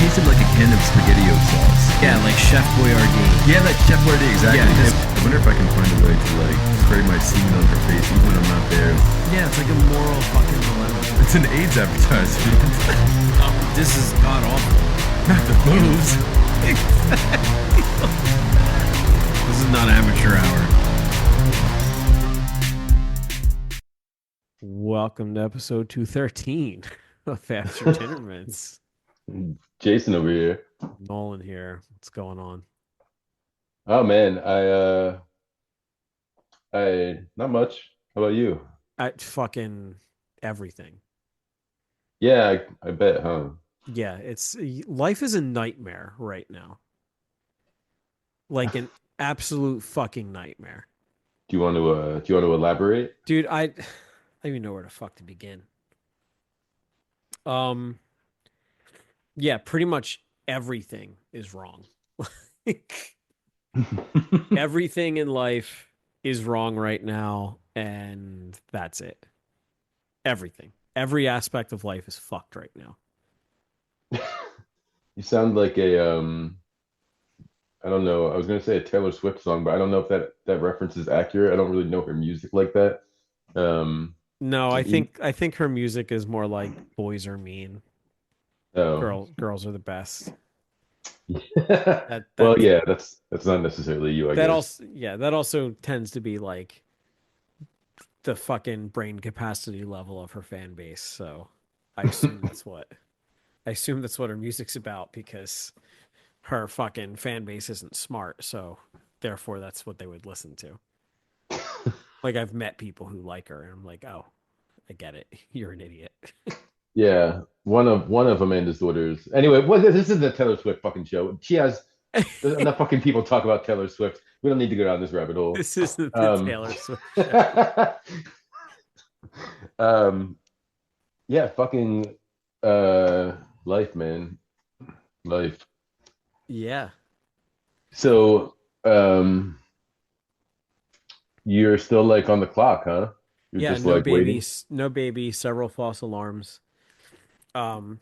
tasted like a can of spaghetti sauce. Yeah, like Chef Boyardee. Yeah, like Chef Boyardee, exactly. Yeah, I wonder if I can find a way to like spray my semen on her face even when I'm not there. Yeah, it's like a moral fucking dilemma. It's an AIDS advertisement. Oh, this is god awful. Not the moves. This is not amateur hour. Welcome to episode 213 of After Dinner Mints. Jason over here. Nolan here. What's going on? Oh man, I not much. How about you? Fucking everything. Yeah, I bet, huh? Yeah, life is a nightmare right now. Like an absolute fucking nightmare. Do you want to elaborate? Dude, I don't even know where the fuck to begin. Yeah, pretty much everything is wrong. Everything in life is wrong right now, and that's it. Everything. Every aspect of life is fucked right now. You sound like I don't know. I was gonna say a Taylor Swift song, but I don't know if that reference is accurate. I don't really know her music like that. No, I you- think her music is more like boys are mean. oh. Girls are the best. Well, That yeah, that's not necessarily you, I that guess. also that also tends to be like the fucking brain capacity level of her fan base. So I assume that's what her music's about because her fucking fan base isn't smart. So therefore that's what they would listen to. Like I've met people who like her and I'm like, "Oh, I get it. You're an idiot." Yeah, one of Amanda's daughters. Anyway, this is the Taylor Swift fucking show. She has enough fucking people talk about Taylor Swift. We don't need to go down this rabbit hole. This isn't the Taylor Swift show. um, yeah, fucking life, man, life. Yeah. So, you're still like on the clock, huh? You're Yeah, just like waiting. no baby, several false alarms. Um,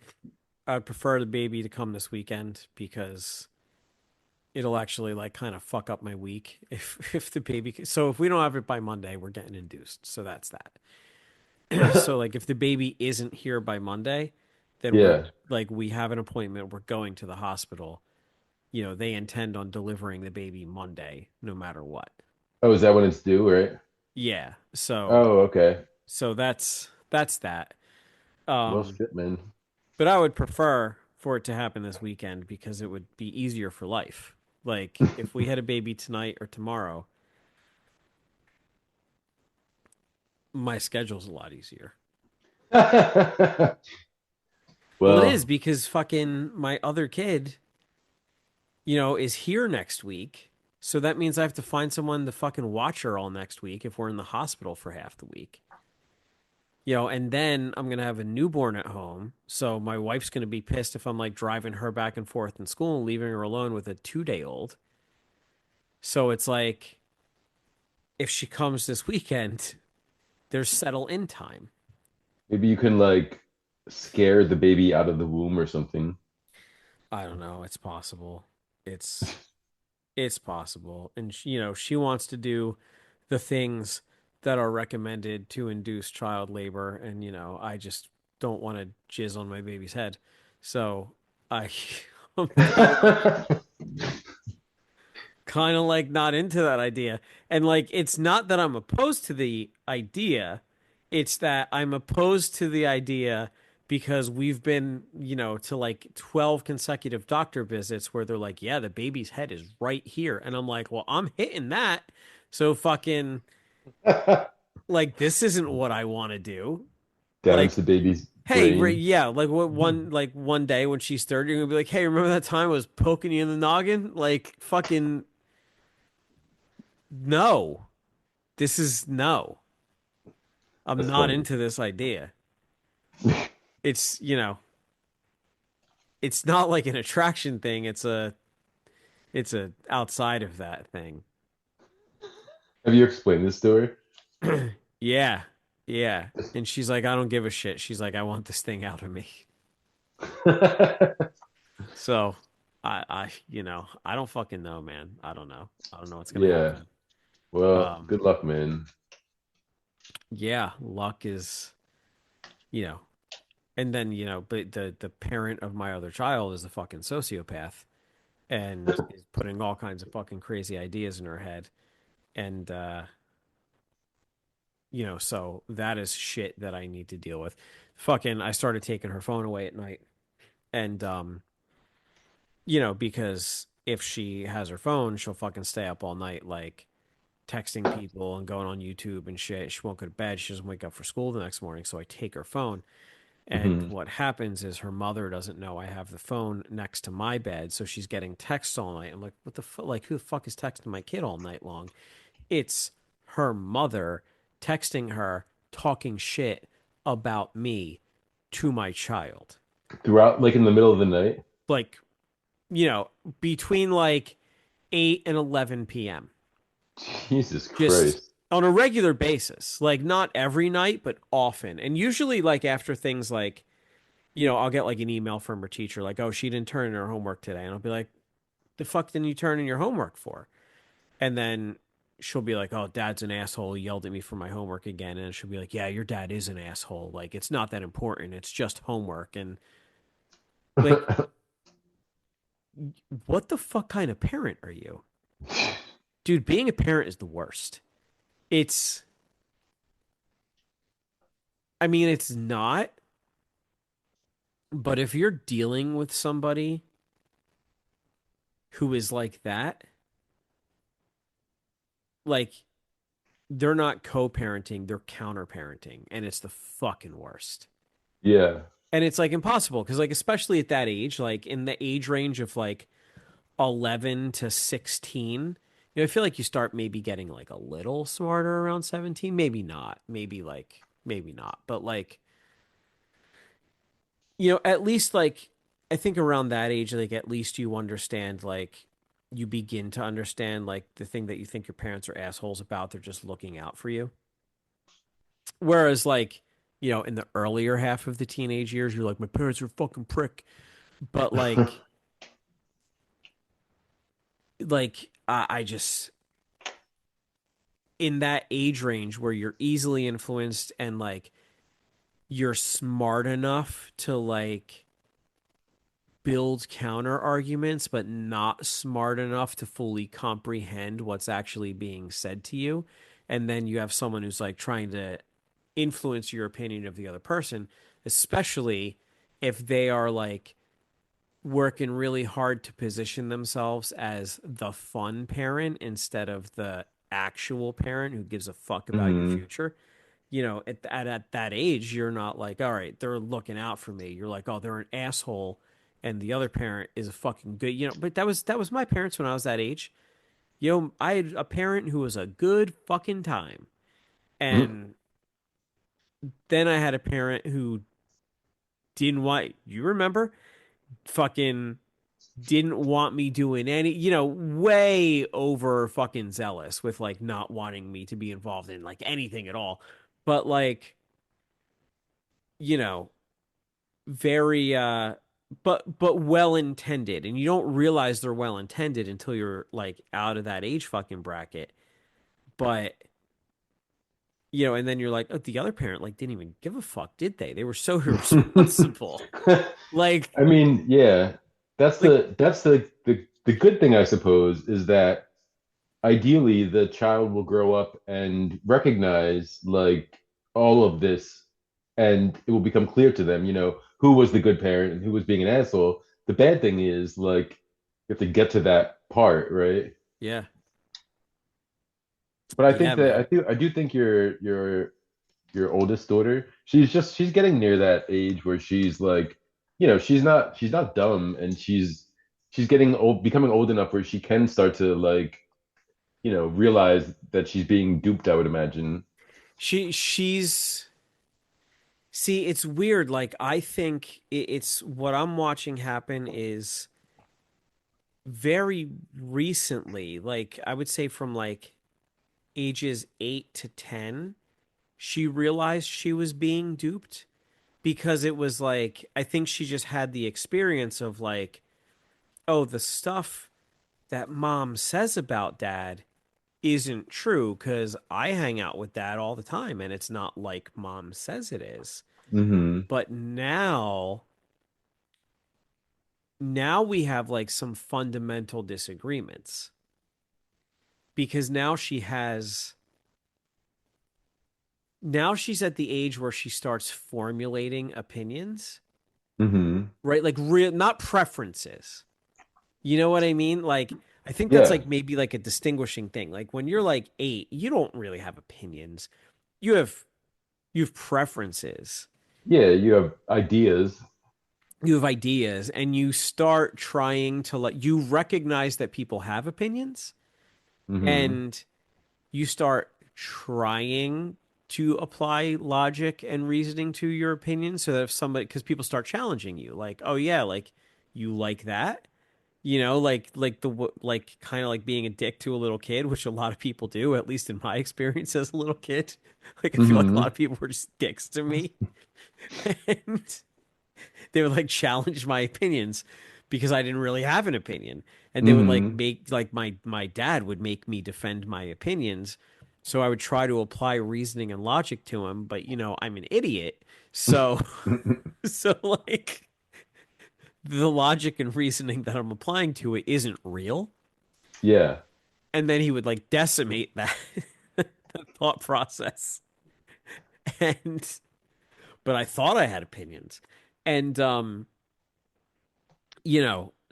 I'd prefer the baby to come this weekend because it'll actually like kind of fuck up my week if the baby. So if we don't have it by Monday, we're getting induced. So that's that. So like if the baby isn't here by Monday, then we're Yeah. like we have an appointment. We're going to the hospital. You know, they intend on delivering the baby Monday, no matter what. Oh, is that when it's due, right? Yeah. So Oh, okay. that's that. Well, Um, shit, man. But I would prefer for it to happen this weekend because it would be easier for life. Like if we had a baby tonight or tomorrow, my schedule's a lot easier. Well, it is Well, because fucking my other kid, is here next week. So that means I have to find someone to fucking watch her all next week if we're in the hospital for half the week. And then I'm gonna have a newborn at home. So my wife's gonna be pissed if I'm like driving her back and forth in school and leaving her alone with a 2 day old. So it's like if she comes this weekend, there's settle in time. maybe you can like scare the baby out of the womb or something. I don't know. It's possible. It's it's possible. And she wants to do the things that are recommended to induce child labor. And, I just don't want to jizz on my baby's head. So I, I'm kind of like not into that idea. And like, it's not that I'm opposed to the idea. It's that I'm opposed to the idea because we've been, to like 12 consecutive doctor visits where they're like, yeah, the baby's head is right here. And I'm like, well, I'm hitting that. So fucking like this isn't what I want to do. Down Like, into the baby's hey, brain. yeah, like what one day when she's 30, you're gonna be like, hey, remember that time I was poking you in the noggin? Like fucking no. This is no. I'm That's not funny. into this idea. It's, it's not like an attraction thing. It's a outside of that thing. Have you explained this story? Yeah. Yeah. And she's like, I don't give a shit. She's like, I want this thing out of me. So I don't fucking know, man. I don't know. I don't know what's gonna Yeah. happen. Well, Um, good luck, man. yeah, luck is, you know, and then, but the parent of my other child is a fucking sociopath and is putting all kinds of fucking crazy ideas in her head. And so that is shit that I need to deal with. Fucking I started taking her phone away at night. And because if she has her phone, she'll fucking stay up all night like texting people and going on YouTube and shit. She won't go to bed. She doesn't wake up for school the next morning. So I take her phone. And Hmm. what happens is her mother doesn't know I have the phone next to my bed. So she's getting texts all night. I'm like, what the fuck? Like, who the fuck is texting my kid all night long? It's her mother texting her, talking shit about me to my child. Throughout, like in the middle of the night. Like, you know, between like 8 and 11 p.m. Jesus Just Christ. on a regular basis. Like, not every night, but often. And usually, like, after things like, I'll get like an email from her teacher, like, oh, she didn't turn in her homework today. And I'll be like, the fuck didn't you turn in your homework for? And then she'll be like, oh, dad's an asshole. He yelled at me for my homework again. And she'll be like, yeah, your dad is an asshole. Like, it's not that important. It's just homework. And like, what the fuck kind of parent are you? Dude, being a parent is the worst. It's, I mean, it's not, but if you're dealing with somebody who is like that, like, they're not co-parenting, they're counter-parenting, and it's the fucking worst. Yeah. And it's like impossible because like especially at that age, like in the age range of like 11 to 16, I feel like you start maybe getting like a little smarter around 17, maybe not, maybe not, but like, at least like I think around that age, like at least you understand like you begin to understand like the thing that you think your parents are assholes about, they're just looking out for you. Whereas like, in the earlier half of the teenage years, you're like, my parents are a fucking prick. But I just in that age range where you're easily influenced and like you're smart enough to like build counter arguments, but not smart enough to fully comprehend what's actually being said to you. And then you have someone who's like trying to influence your opinion of the other person, especially if they are like working really hard to position themselves as the fun parent instead of the actual parent who gives a fuck about your Hmm. future. At that age, you're not like, all right, they're looking out for me. You're like, oh, they're an asshole, and the other parent is a fucking good. But that was my parents when I was that age. I had a parent who was a good fucking time, and then I had a parent who didn't want. You remember? Fucking didn't want me doing any, way over fucking zealous with like not wanting me to be involved in like anything at all. But like, you know, very but well intended. And you don't realize they're well intended until you're like out of that age fucking bracket. But and then you're like, oh, the other parent like didn't even give a fuck, did they? They were so irresponsible. Like I mean, yeah, like that's the good thing, I suppose, is that ideally the child will grow up and recognize like all of this, and it will become clear to them, who was the good parent and who was being an asshole. The bad thing is like you have to get to that part, right? yeah. But I Yeah, think that man. I do think your oldest daughter, she's getting near that age where she's like, she's not dumb, and she's getting old, becoming old enough where she can start to like, realize that she's being duped, I would imagine. She's See, it's weird. Like, I think it's what I'm watching happen is very recently, like, I would say from like ages 8 to 10, she realized she was being duped because it was like, I think she just had the experience of like, oh, the stuff that mom says about dad isn't true because I hang out with dad all the time and it's not like mom says it is. Hmm. But now we have like some fundamental disagreements because now she's at the age where she starts formulating opinions, Hmm. right? Like real, not preferences. You know what I mean? Like, I think that's Yeah. like maybe like a distinguishing thing. Like when you're like 8, you don't really have opinions. You have you have preferences. Yeah, you have ideas. You have ideas and you start trying to let you recognize that people have opinions Hmm. and you start trying to apply logic and reasoning to your opinion so that if somebody because people start challenging you like oh yeah like you like that like like kind of like being a dick to a little kid which a lot of people do at least in my experience as a little kid like I feel like a lot Hmm. of people were just dicks to me and they would like challenge my opinions because I didn't really have an opinion. And they would like Hmm. make like my dad would make me defend my opinions. So I would try to apply reasoning and logic to him, but I'm an idiot. So so like the logic and reasoning that I'm applying to it isn't real. Yeah. And then he would like decimate that thought process. And but I thought I had opinions. And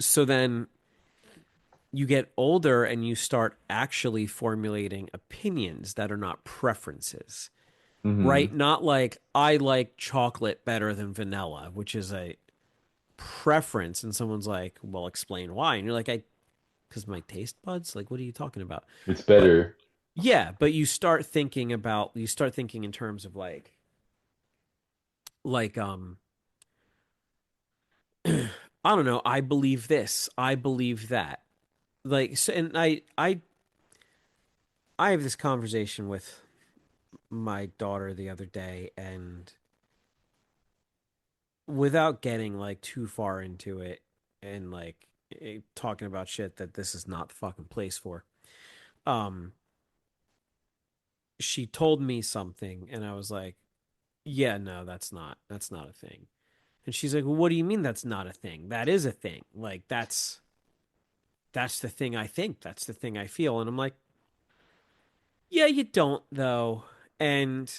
so then you get older and you start actually formulating opinions that are not preferences, right? Hmm. Not like I like chocolate better than vanilla, which is a preference. And someone's like, well, explain why. And you're like, because my taste buds, like, what are you talking about? It's But better. yeah, but you start thinking in terms of like, I don't know, I believe this, I believe that. Like, so, and I have this conversation with my daughter the other day and without getting like too far into it and like talking about shit that this is not the fucking place for. Um she told me something and I was like, "Yeah, no, that's not a thing." And she's like, "Well, what do you mean that's not a thing? That is a thing. Like that's the thing I think. That's the thing I feel." And I'm like, "Yeah, you don't though." And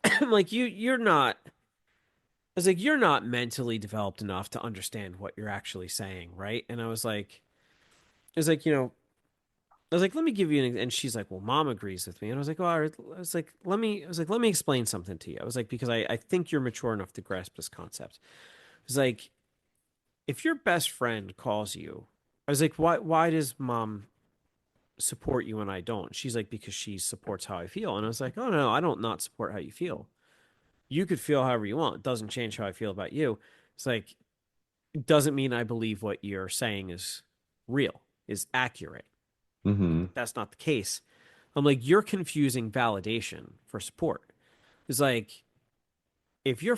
I'm like, you're not I was like, you're not mentally developed enough to understand what you're actually saying, right? And I was like, I was like, let me give you and she's like, well, mom agrees with me. And I was like, well, all right. Let me explain something to you. I was like, because I think you're mature enough to grasp this concept. I was like, if your best friend calls you, I was like, why does mom support you and I don't? She's like, because she supports how I feel. And I was like, oh no, I don't not support how you feel. You could feel however you want. It doesn't change how I feel about you. It's like, doesn't mean I believe what you're saying is real, is accurate. Hmm. That's not the case. I'm like, you're confusing validation for support. It's like, if your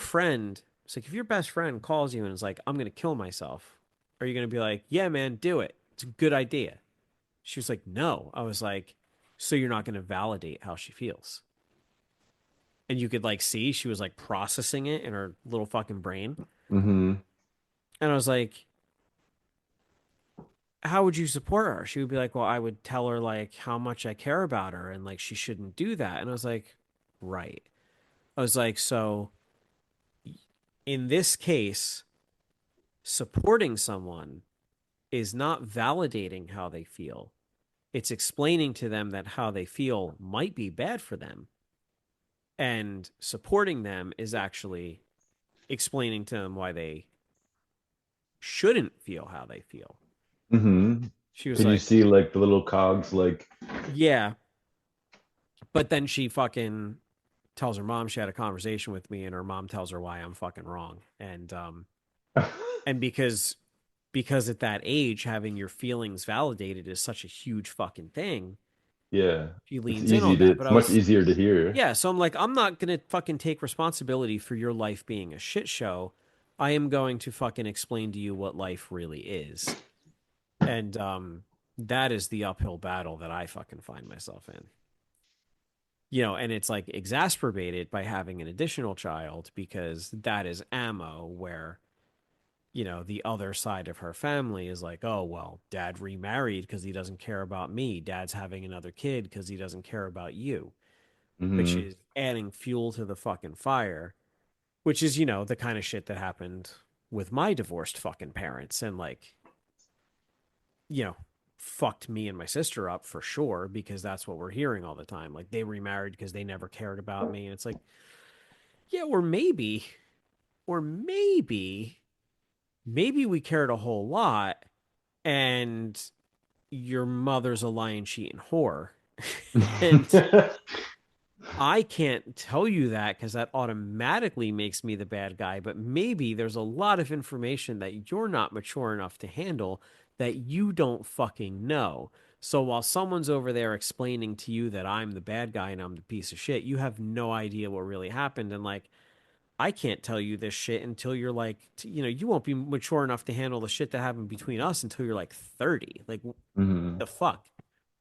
best friend calls you and is like, I'm going to kill myself, are you going to be like, yeah, man, do it? It's a good idea. She was like, no. I was like, so you're not going to validate how she feels. And you could like see she was like processing it in her little fucking brain. Hmm. And I was like, how would you support her? She would be like, well, I would tell her like how much I care about her and like she shouldn't do that. And I was like, right. I was like, so in this case, supporting someone is not validating how they feel. It's explaining to them that how they feel might be bad for them. And supporting them is actually explaining to them why they shouldn't feel how they feel. Hmm. She was Can you like, see like the little cogs like yeah. But then she fucking tells her mom she had a conversation with me and her mom tells her why I'm fucking wrong. And because at that age having your feelings validated is such a huge fucking thing, yeah, she it's leans in easy on to that. But it's much easier to hear. so I'm like, I'm not gonna fucking take responsibility for your life being a shit show. I am going to fucking explain to you what life really is. And that is the uphill battle that I fucking find myself in. And it's like exacerbated by having an additional child because that is ammo where, the other side of her family is like, oh, well, dad remarried because he doesn't care about me. Dad's having another kid because he doesn't care about you, which Hmm. is adding fuel to the fucking fire, which is, the kind of shit that happened with my divorced fucking parents and like, you know, fucked me and my sister up for sure because that's what we're hearing all the time. Like they remarried because they never cared about me. And it's like, yeah, or maybe we cared a whole lot and your mother's a lying, cheating whore. And I can't tell you that because that automatically makes me the bad guy, but maybe there's a lot of information that you're not mature enough to handle that you don't fucking know. So while someone's over there explaining to you that I'm the bad guy and I'm the piece of shit, you have no idea what really happened. And like, I can't tell you this shit until you're like, you won't be mature enough to handle the shit that happened between us until you're like 30. Like, Hmm. the fuck?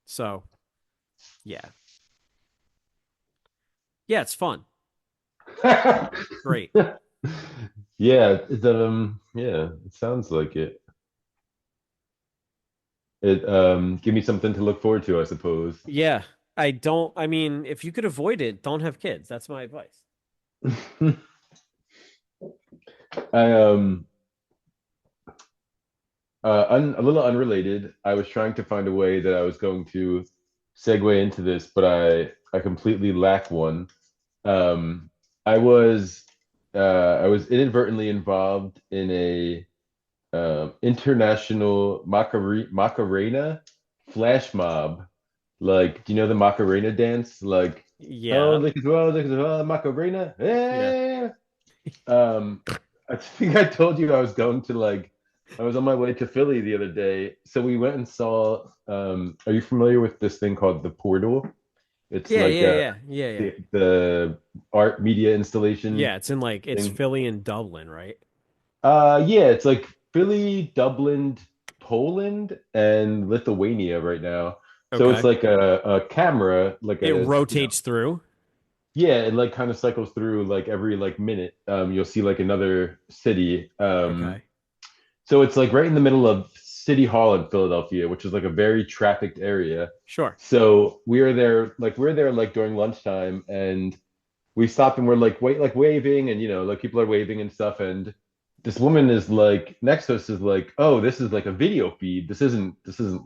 So, yeah. Yeah, it's fun. Great. Yeah, yeah, it sounds like it. It give me something to look forward to, I suppose. Yeah. I mean, if you could avoid it, don't have kids. That's my advice. I a little unrelated. I was trying to find a way that I was going to segue into this, but I completely lack one. Um, I was I was inadvertently involved in a international Macarena flash mob. Like, do you know the Macarena dance? Like, oh, Yeah. look at well, Macarena. Yeah. Yeah. Um, I think I told you I was going to like I was on my way to Philly the other day. So we went and saw are you familiar with this thing called the Portal? It's Yeah, like yeah, yeah. Yeah, yeah. the art media installation Yeah, it's thing. Philly and Dublin, right? Yeah, it's like Philly, Dublin, Poland, and Lithuania right now. So it's Okay. like a camera, like It a rotates through. yeah, it like kind of cycles through like every like minute. You'll see like another city. Okay. So it's like right in the middle of City Hall in Philadelphia, which is like a very trafficked area. Sure. So we're there like during lunchtime, and we stop and we're like waving, and like people are waving and stuff, and this woman is like next to us is like, oh, this is like a video feed, this isn't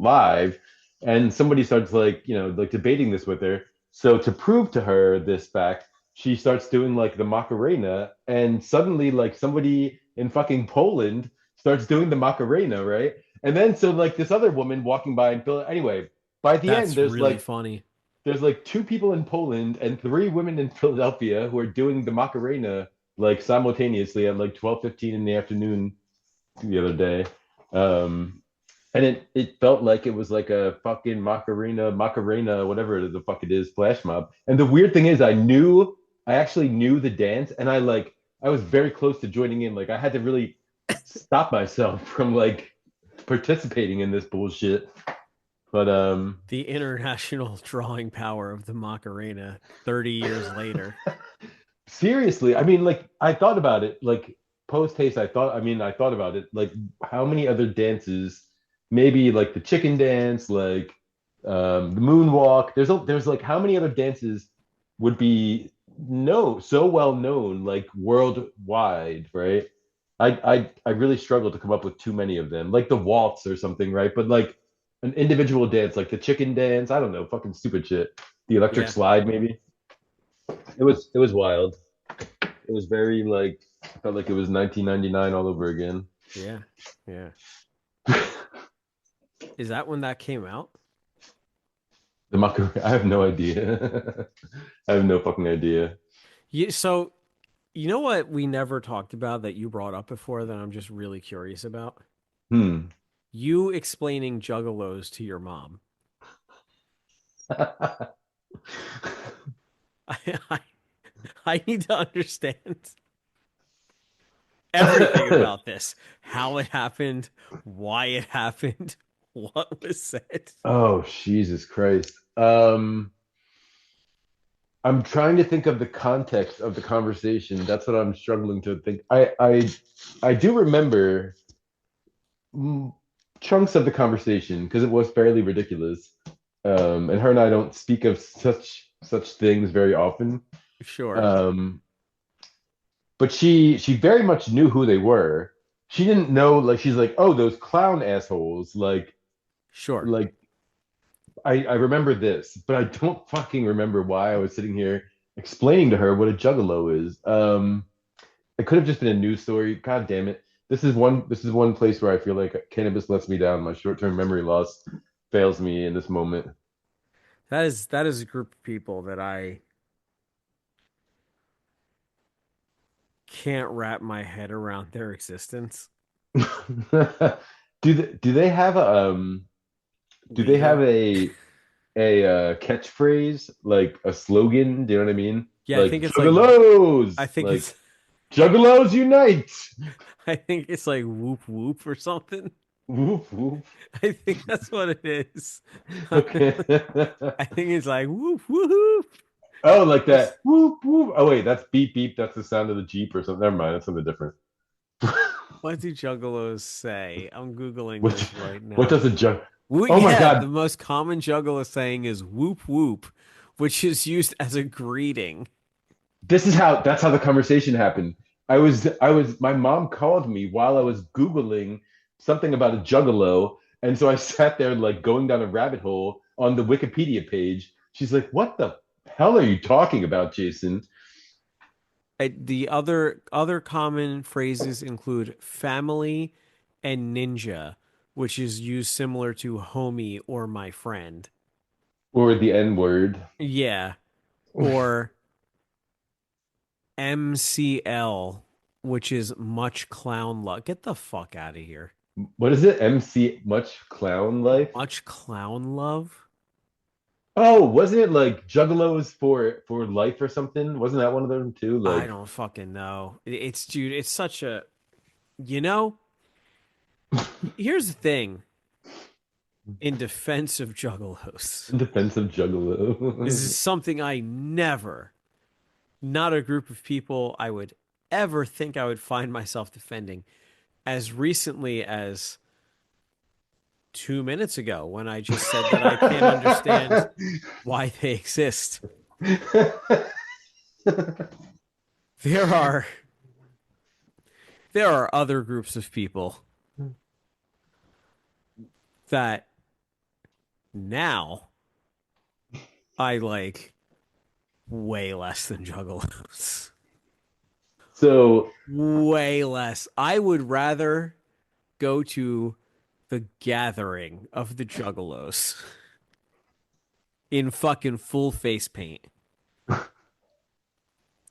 live. And somebody starts like like debating this with her. So to prove to her this fact, she starts doing like the Macarena, and suddenly like somebody in fucking Poland starts doing the Macarena, right? And then so like this other woman walking by and anyway, by the end That's really funny. there's like two people in Poland and three women in Philadelphia who are doing the Macarena like simultaneously at like 12:15 in the afternoon the other day. Um, and it felt like it was like a fucking Macarena, whatever the fuck it is, flash mob. And the weird thing is, I actually knew the dance, and I was very close to joining in. Like I had to really stop myself from like participating in this bullshit. But The international drawing power of the Macarena 30 years later. seriously, I mean, like I thought about it, like post haste. I thought about it, like how many other dances, maybe like the chicken dance, like the moonwalk. There's like how many other dances would be so well known, like worldwide, right? I really struggle to come up with too many of them, like the waltz or something, right? But like an individual dance, like the chicken dance, I don't know, fucking stupid shit. The electric Yeah. slide, maybe. It was wild. It was very like felt like it was 1999 all over again. Yeah. Yeah. Is that when that came out? The Macarena, I have no idea. I have no fucking idea. So, you know what we never talked about that you brought up before that I'm just really curious about? Hmm. You explaining juggalos to your mom. I, I, I need to understand everything about this, how it happened, why it happened. What was said? Oh, Jesus Christ. I'm trying to think of the context of the conversation. That's what I'm struggling to think. I do remember mm, chunks of the conversation because it was fairly ridiculous. And her and I don't speak of such things very often. Sure, Um, but she very much knew who they were. She didn't know, like, she's like, oh, those clown assholes. sure. Like I remember this, but I don't fucking remember why I was sitting here explaining to her what a juggalo is. It could have just been a news story. God damn it. This is one place where I feel like cannabis lets me down. My short-term memory loss fails me in this moment. That is a group of people that I can't wrap my head around their existence. Do they have do they have Legal. a catchphrase, like a slogan? Do you know what I mean? Yeah, I Like think it's like I juggalos, think like it's juggalos unite. I think it's like whoop whoop or something. Woof woof. I think that's what it is. Okay. I think it's like whoop whoop. Oh, like Just that. Whoop whoop. Oh wait, that's beep beep. That's the sound of the Jeep or something. Never mind. That's something different. what do juggalos say? I'm Googling What this right what now. does a jug? Oh my Yeah, God. the most common juggalo saying is whoop whoop, which is used as a greeting. That's how the conversation happened. I was my mom called me while I was Googling something about a juggalo. And so I sat there like going down a rabbit hole on the Wikipedia page. She's like, what the hell are you talking about, Jason? The other common phrases include family and ninja, which is used similar to homie or my friend. Or the N word. Yeah, or MCL, which is much clown luck. Get the fuck out of here. What is it? MC much clown life? Much clown love? Oh, wasn't it like Juggalos for life or something? Wasn't that one of them too? I Like don't fucking know. It's dude, it's such a you know, here's the thing in defense of juggalos. in defense of This is Juggalo. something I never, not a group of people I would ever think I would find myself defending as recently as 2 minutes ago when I just said that I can't understand why they exist. There are there are other groups of people that now I like way less than juggalos. So Way less. I would rather go to the gathering of the juggalos in fucking full face paint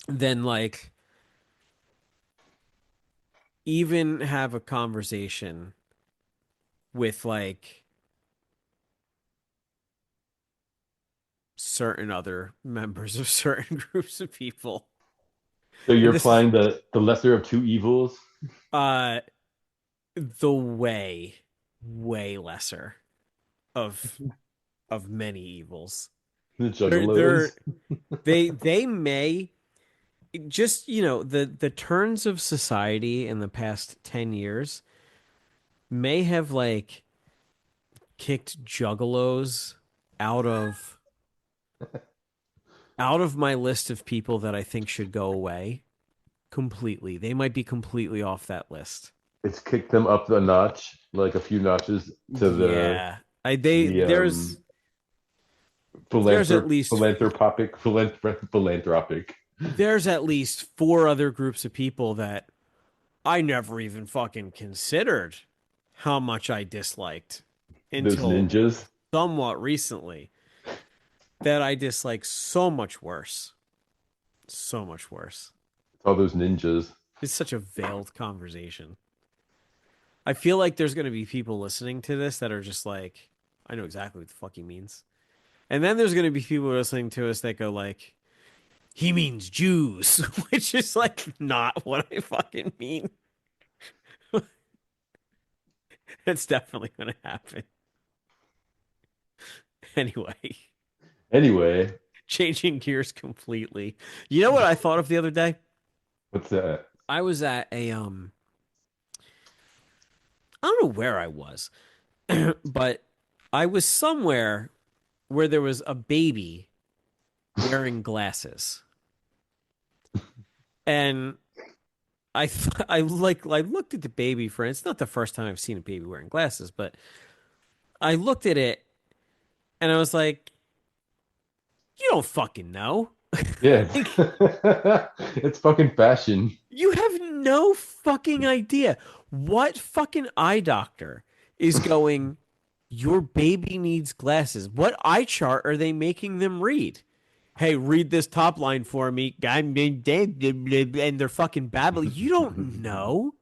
than like even have a conversation with like certain other members of certain groups of people. so And you're this is applying the lesser of two evils, uh the way lesser of many evils. the They're Juggalos. they're they may just, the turns of society in the past 10 years may have like kicked juggalos out of my list of people that I think should go away completely. They might be completely off that list. It's kicked them up a notch, like a few notches to the Yeah. I they the there's at least philanthropic. there's at least four other groups of people that I never even fucking considered how much I disliked Those until ninjas. somewhat recently that I dislike so much worse. So much worse. All those ninjas. It's such a veiled conversation. I feel like there's going to be people listening to this that are just like, I know exactly what the fuck he means. And then there's going to be people listening to us that go like, he means Jews, which is like not what I fucking mean. It's definitely going to happen. Anyway, Anyway, changing gears completely. You know what I thought of the other day? what's that? I was at I don't know where I was, but I was somewhere where there was a baby wearing glasses. And I looked at the baby for it's not the first time I've seen a baby wearing glasses, but I looked at it and I was like, you don't fucking know. Yeah, Like it's fucking fashion. you have no fucking idea what fucking eye doctor is going, your baby needs glasses. What eye chart are they making them read? Hey, read this top line for me. And they're fucking babbling. You don't know.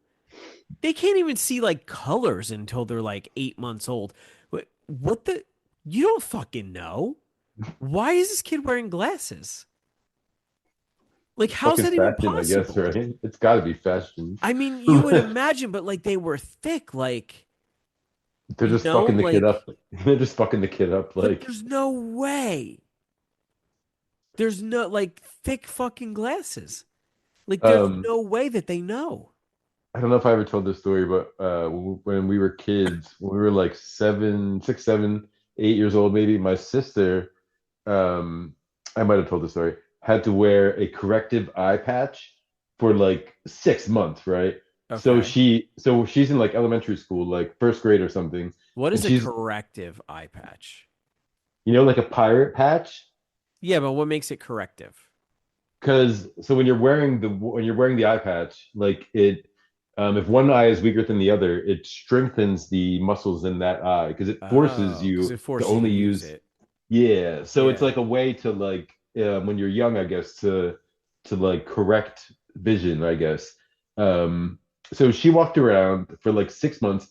They can't even see like colors until they're like 8 months old. What the? You don't fucking know. Why is this kid wearing glasses? Like, how's Fucking that even fashion, I guess, possible? right? It's got to be fashion. I mean, you would imagine, but like they were thick, They're just fucking the kid like, up. They're just fucking the kid up. but Like, there's no way. There's no like thick fucking glasses. Like, there's um, no way that they know. I don't know if I ever told this story, but when we were kids, when we were like 6, 7, 8 years old, maybe, my sister, um, I might have told the story, had to wear a corrective eye patch for like 6 months, right? Okay. So she's in like elementary school, like first grade or something, What and is a she's, corrective eye patch? like a pirate patch. Yeah, but what makes it corrective? Because so when you're wearing the eye patch, like it, if one eye is weaker than the other, it strengthens the muscles in that eye because it forces Oh, because you it to forces you to only use use. it. Yeah, so it's Yeah. like a way to like when you're young, I guess, to like correct vision, I guess. Um, so she walked around for like 6 months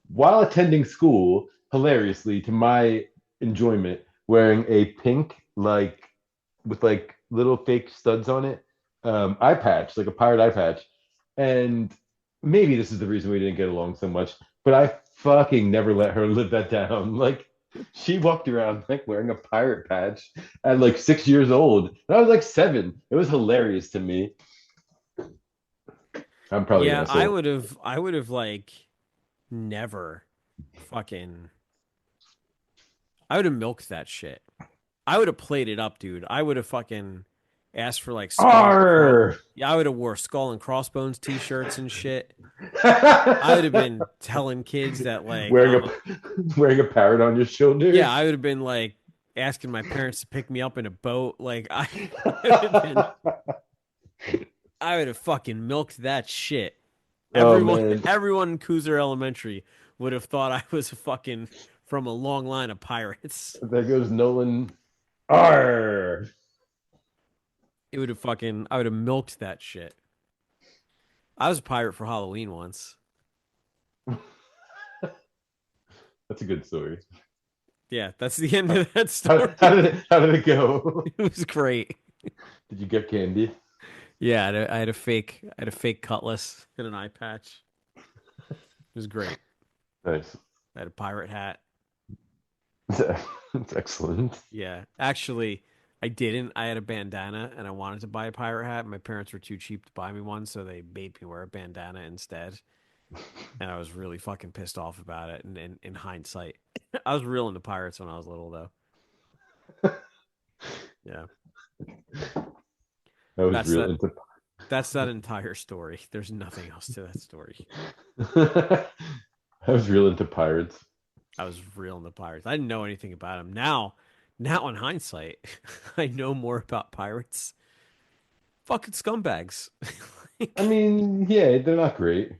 while attending school, hilariously to my enjoyment, wearing a pink like with like little fake studs on it, eye patch, like a pirate eye patch. And maybe this is the reason we didn't get along so much, but I fucking never let her live that down. Like she walked around like wearing a pirate patch at like 6 years old. And I was like 7. It was hilarious to me. I'm probably an Yeah, asshole. I would have like never fucking I would have milked that shit. I would have played it up, dude. I would have fucking asked for like Arr! yeah, I would have wore skull and crossbones t-shirts and shit. I would have been telling kids that like wearing a wearing a parrot on your yeah, shoulders. I would have been like asking my parents to pick me up in a boat. Like I would have been I would have fucking milked that shit. Oh Everyone man, everyone in Cooser Elementary would have thought I was fucking from a long line of pirates. there goes Nolan. Arr! It would have fucking I would have milked that shit. I was a pirate for Halloween once. That's a good story. Yeah, that's the end of that How, story. how did it go? It was great. Did you get candy? Yeah, I had a fake cutlass and an eye patch. It was great. Nice. I had a pirate hat. That's excellent. Yeah, actually, I didn't. I had a bandana and I wanted to buy a pirate hat. My parents were too cheap to buy me one, so they made me wear a bandana instead. And I was really fucking pissed off about it. And in hindsight, I was real into pirates when I was little, though. Yeah, I was that's real that. into. That's that entire story. There's nothing else to that story. I was real into pirates. I was real into pirates. I didn't know anything about them. Now in hindsight, I know more about pirates. Fucking scumbags. I Like, mean, yeah, they're not great.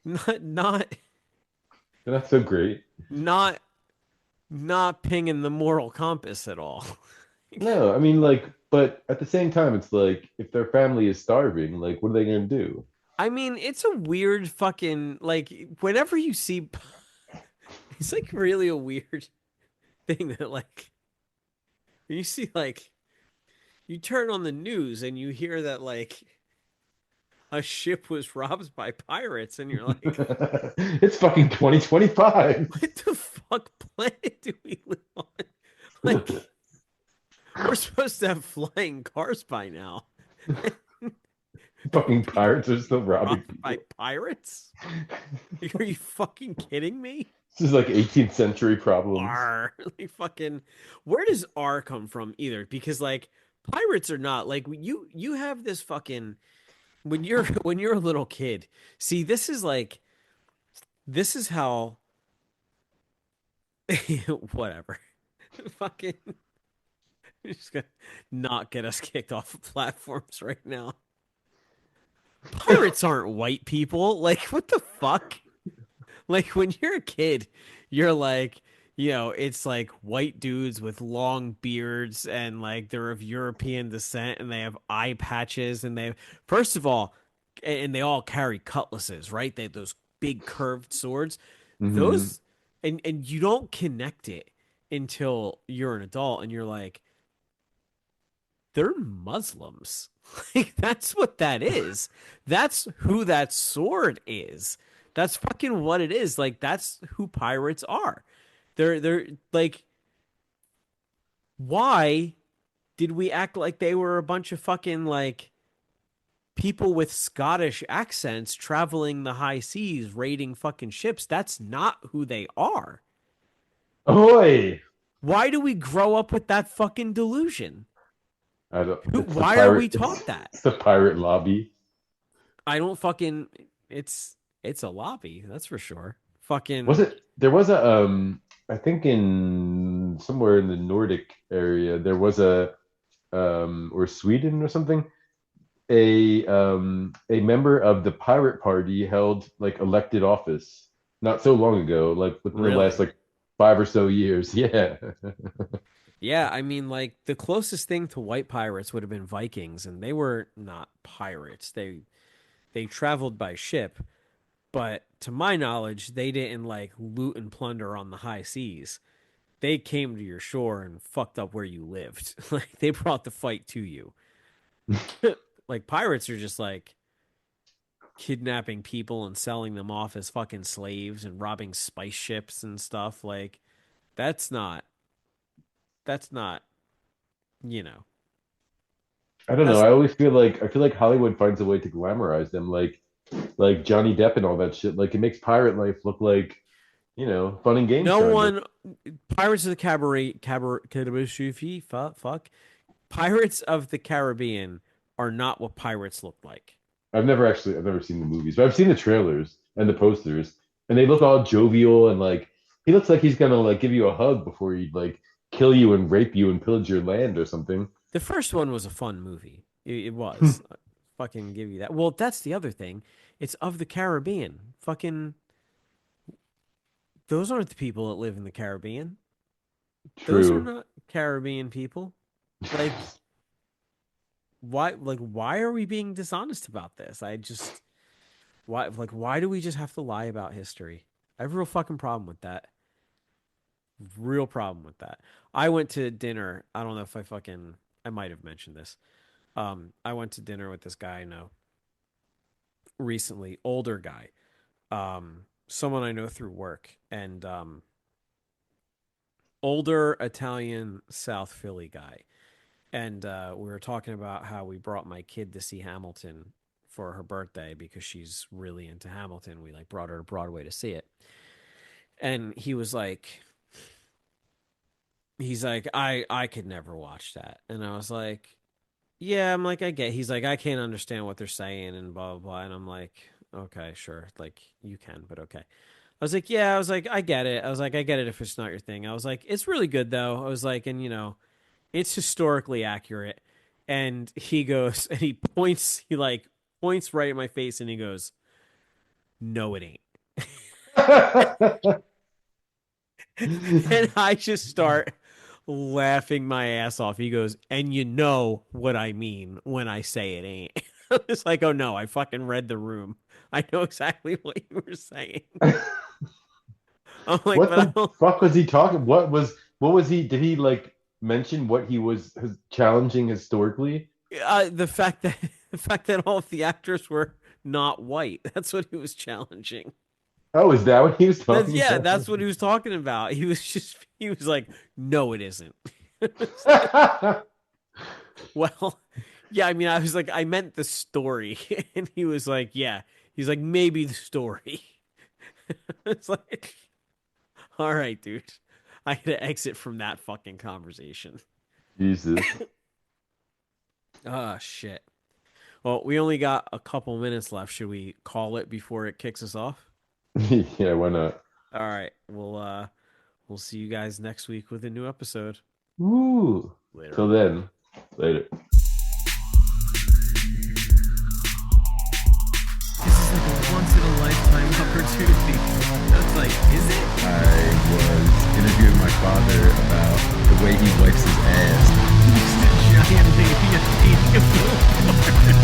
not They're not so great. not not pinging the moral compass at all. No, I mean, like, but at the same time, it's like if their family is starving, like, what are they gonna do? I mean, it's a weird fucking like whenever you see it's like really a weird thing that like you see like you turn on the news and you hear that like a ship was robbed by pirates and you're like, It's fucking 2025. what the fuck planet do we live on? Like we're supposed to have flying cars by now. Fucking Being pirates are still robbing robbed by people. pirates? Are you fucking kidding me? This is like 18th century problems. R like fucking where does R come from either? Because like pirates are not like you have this fucking when you're when you're a little kid. See, this is like this is how whatever. Fucking just gonna not get us kicked off of platforms right now. Pirates aren't white people. Like what the fuck? Like when you're a kid, you're like, it's like white dudes with long beards and like they're of European descent and they have eye patches and they first of all, and they all carry cutlasses, right? They have those big curved swords. Hmm. Those and you don't connect it until you're an adult and you're like, they're Muslims. Like that's what that is. That's who that sword is. That's fucking what it is. Like that's who pirates are. They're like why did we act like they were a bunch of fucking like people with Scottish accents traveling the high seas raiding fucking ships? That's not who they are. Ahoy! Why do we grow up with that fucking delusion? I don't. It's the Why are we pirate. taught that? It's the pirate lobby. I don't fucking it's a lobby, that's for sure. Was Fucking it? There was a I think in somewhere in the Nordic area there was a or Sweden or something. A member of the pirate party held like elected office not so long ago, like within the last really. like 5 or so years. Yeah. Yeah, I mean like the closest thing to white pirates would have been Vikings and they were not pirates. They traveled by ship, but to my knowledge, they didn't like loot and plunder on the high seas. They came to your shore and fucked up where you lived. Like they brought the fight to you. Like pirates are just like kidnapping people and selling them off as fucking slaves and robbing spice ships and stuff. Like that's not that's not, you know. I don't know. That's I feel like Hollywood finds a way to glamorize them, like Johnny Depp and all that shit. Like it makes pirate life look like, fun and games no kind of. one Pirates of the Caribbean fuck. Pirates of the Caribbean are not what pirates look like. I've never seen the movies, but I've seen the trailers and the posters, and they look all jovial and like he looks like he's gonna like give you a hug before he like kill you and rape you and pillage your land or something. The first one was a fun movie. It was. Fucking give you that. Well, that's the other thing. It's of the Caribbean. Fucking those aren't the people that live in the Caribbean. Those are True. not Caribbean people. Like why are we being dishonest about this? I just why do we just have to lie about history? I have a real fucking problem with that. Real problem with that. I went to dinner. I don't know if I might have mentioned this. I went to dinner with this guy I know recently, older guy. Someone I know through work and older Italian South Philly guy. And we were talking about how we brought my kid to see Hamilton for her birthday because she's really into Hamilton. We like brought her to Broadway to see it. And he's like, I could never watch that. And I was like, yeah, I'm like, I get. He's like, I can't understand what they're saying and blah blah blah. And I'm like, okay, sure, like you can, but okay. I was like, yeah, I was like, I get it. I was like, I get it if it's not your thing. I was like, it's really good though. I was like, and it's historically accurate. And he goes, and he points, he like points right at my face and he goes, no, it ain't. And I just start laughing my ass off. He goes, and you know what I mean when I say it ain't. It's like, oh no, I fucking read the room. I know exactly what you were saying. I'm like, What but I the don't. fuck was he talking? What was he? Did he like mention what he was challenging historically? The fact that the fact that all of the actors were not white. That's what he was challenging. Oh, is that what he was That's talking yeah, about? that's what he was talking about. He was like, no, it isn't. It's like, well, yeah, I mean, I was like, I meant the story. And he was like, yeah. He's like, maybe the story. It's like, all right, dude. I had to exit from that fucking conversation. Jesus. Oh shit. Well, we only got a couple minutes left. Should we call it before it kicks us off? Yeah, why not? All right. We'll see you guys next week with a new episode. Woo. Later. Till then, later. This is like a once in a lifetime opportunity. That's like, is it? I was interviewing my father about the way he wipes his ass. Giant baby eating a billboard.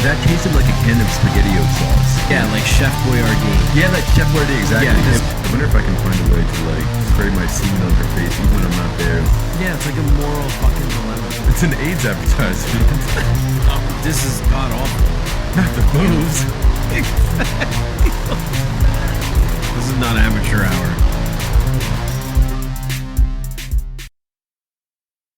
That tasted like a can of SpaghettiO sauce. Yeah, like Chef Boyardee. Yeah, like Chef Boyardee, exactly. Yeah, I wonder if I can find a way to like spray my semen on her face even when I'm not there. Yeah, it's like a moral fucking dilemma. It's an AIDS advertisement. Oh, this is god awful. Not the moves. This is not amateur hour.